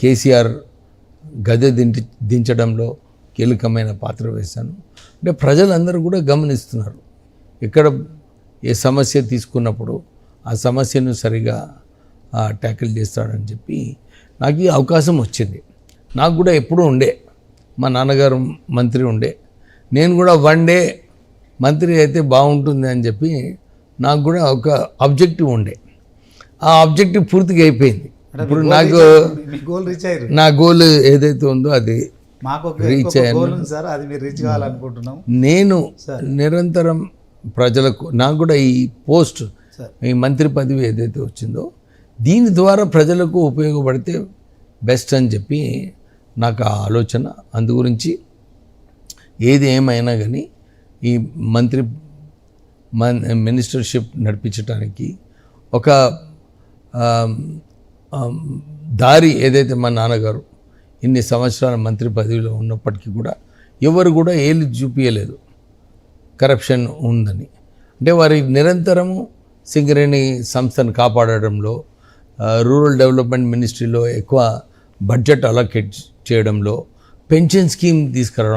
కేసీఆర్ గద్దె దించడంలో కీలకమైన పాత్ర వేశాను. అంటే ప్రజలందరూ కూడా గమనిస్తున్నారు, ఎక్కడ ఏ సమస్య తీసుకున్నప్పుడు ఆ సమస్యను సరిగా ట్యాకిల్ చేస్తాడని చెప్పి నాకు ఈ అవకాశం వచ్చింది. నాకు కూడా ఎప్పుడూ ఉండే, మా నాన్నగారు మంత్రి ఉండే, నేను కూడా వన్ డే మంత్రి అయితే బాగుంటుంది అని చెప్పి నాకు కూడా ఒక ఆబ్జెక్టివ్ ఉండే. ఆ ఆబ్జెక్టివ్ పూర్తిగా అయిపోయింది. ఇప్పుడు నాకు నా గోల్ ఏదైతే ఉందో అది రీచ్ అయ్యాను. నేను నిరంతరం ప్రజలకు, నాకు కూడా ఈ పోస్ట్, ఈ మంత్రి పదవి ఏదైతే వచ్చిందో దీని ద్వారా ప్రజలకు ఉపయోగపడితే బెస్ట్ అని చెప్పి నాకు ఆ ఆలోచన. అందు గురించి ఏది ఏమైనా కానీ ఈ మినిస్టర్షిప్ నడిపించడానికి ఒక దారి ఏదైతే మా నాన్నగారు ఇన్ని సంవత్సరాల మంత్రి పదవిలో ఉన్నప్పటికీ కూడా ఎవరు కూడా ఏళ్ళు చూపించలేదు కరప్షన్ ఉందని. అంటే వారి నిరంతరము సింగరేణి సంస్థను కాపాడడంలో, రూరల్ డెవలప్మెంట్ మినిస్ట్రీలో ఎక్కువ బడ్జెట్ అలొకేట్ చేయడంలో, పెన్షన్ స్కీమ్ తీసుకురావడం,